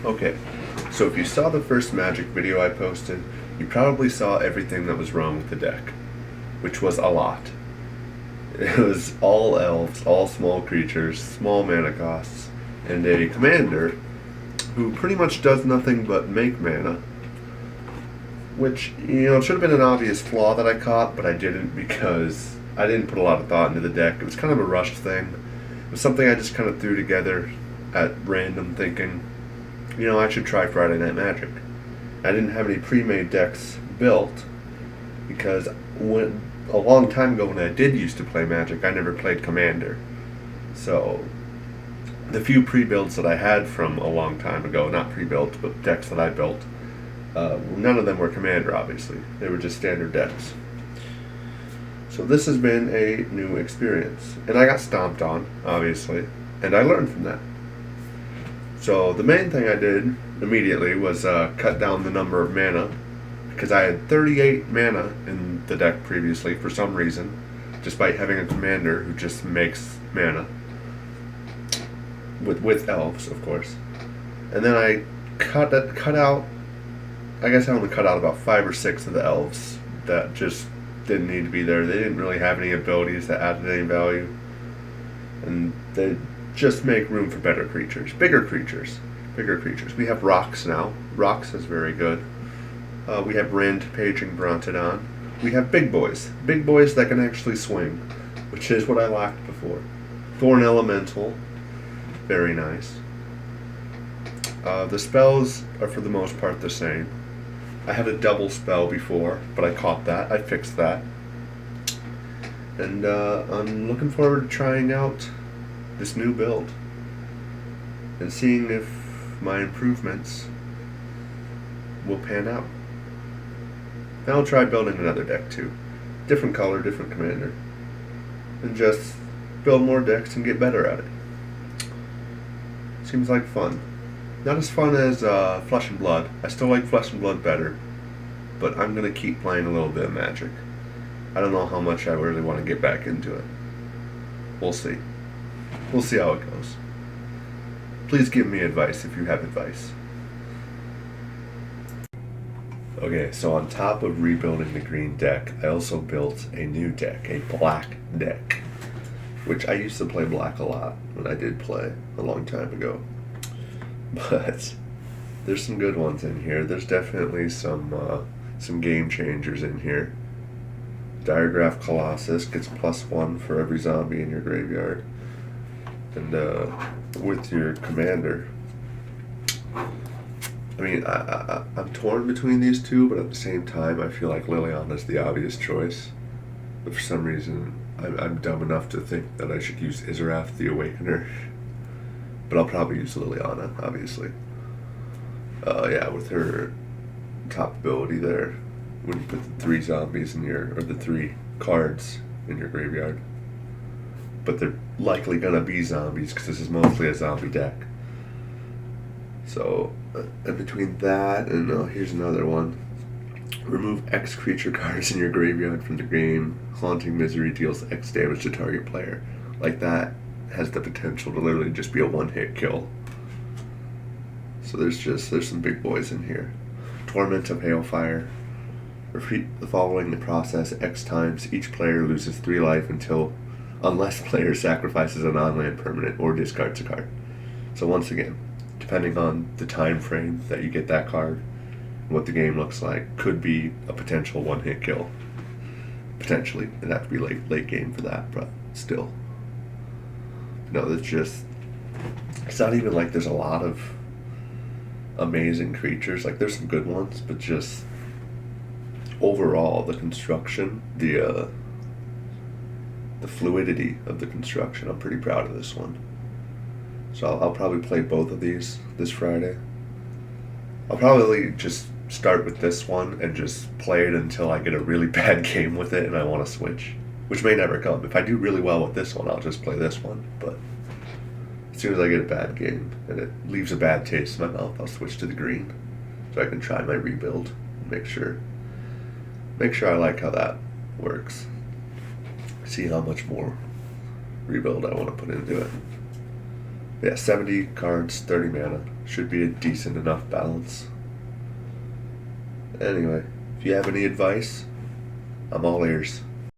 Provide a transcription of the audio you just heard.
Okay, so if you saw the first Magic video I posted, you probably saw everything that was wrong with the deck, which was a lot. It was all elves, all small creatures, small mana costs, and a commander who pretty much does nothing but make mana. Which, it should have been an obvious flaw that I caught, but I didn't because I didn't put a lot of thought into the deck. It was kind of a rushed thing. It was something I just kind of threw together at random thinking, I should try Friday Night Magic. I didn't have any pre-made decks built because a long time ago when I did used to play Magic, I never played Commander. So the few pre-builds that I had from a long time ago, not pre-built, but decks that I built, none of them were Commander, obviously. They were just standard decks. So this has been a new experience. And I got stomped on, obviously, and I learned from that. So the main thing I did immediately was cut down the number of mana, because I had 38 mana in the deck previously for some reason, despite having a commander who just makes mana, with elves, of course. And then I cut out, I guess I only cut out about 5 or 6 of the elves that just didn't need to be there. They didn't really have any abilities that added any value, and they just make room for better creatures, bigger creatures. We have Rocks now. Rocks is very good. We have Rampaging Brontodon. We have big boys that can actually swing, which is what I lacked before. Thorn Elemental, very nice. The spells are for the most part the same. I had a double spell before, but I caught that. I fixed that. And I'm looking forward to trying out this new build and seeing if my improvements will pan out. Then I'll try building another deck too. Different color, different commander. And just build more decks and get better at it. Seems like fun. Not as fun as Flesh and Blood. I still like Flesh and Blood better, but I'm going to keep playing a little bit of Magic. I don't know how much I really want to get back into it. We'll see. We'll see how it goes. Please give me advice if you have advice. Okay, so on top of rebuilding the green deck, I also built a new deck, a black deck, which I used to play black a lot when I did play a long time ago. But there's some good ones in here. There's definitely some game changers in here. Diregraph Colossus gets +1 for every zombie in your graveyard. And with your commander, I mean, I'm torn between these two, but at the same time, I feel like Liliana is the obvious choice. But for some reason, I'm dumb enough to think that I should use Izarath the Awakener. But I'll probably use Liliana, obviously. Yeah, with her top ability there, when you put the 3 zombies in or the 3 cards in your graveyard. But they're likely gonna be zombies, because this is mostly a zombie deck. So, in between that and here's another one. Remove X creature cards in your graveyard from the game. Haunting Misery deals X damage to target player. Like that has the potential to literally just be a one-hit kill. So there's some big boys in here. Torment of Hailfire. Repeat the following the process X times. Each player loses 3 life unless player sacrifices a non-land permanent or discards a card. So once again, depending on the time frame that you get that card, what the game looks like, could be a potential one-hit kill. Potentially. It'd have to be late game for that, but still. No, it's not even like there's a lot of amazing creatures. Like, there's some good ones, but just overall, the construction, the fluidity of the construction, I'm pretty proud of this one. So I'll probably play both of these this Friday. I'll probably just start with this one and just play it until I get a really bad game with it and I want to switch, which may never come. If I do really well with this one, I'll just play this one, but as soon as I get a bad game and it leaves a bad taste in my mouth, I'll switch to the green so I can try my rebuild and make sure I like how that works. See how much more rebuild I want to put into it. Yeah, 70 cards, 30 mana. Should be a decent enough balance. Anyway, if you have any advice, I'm all ears.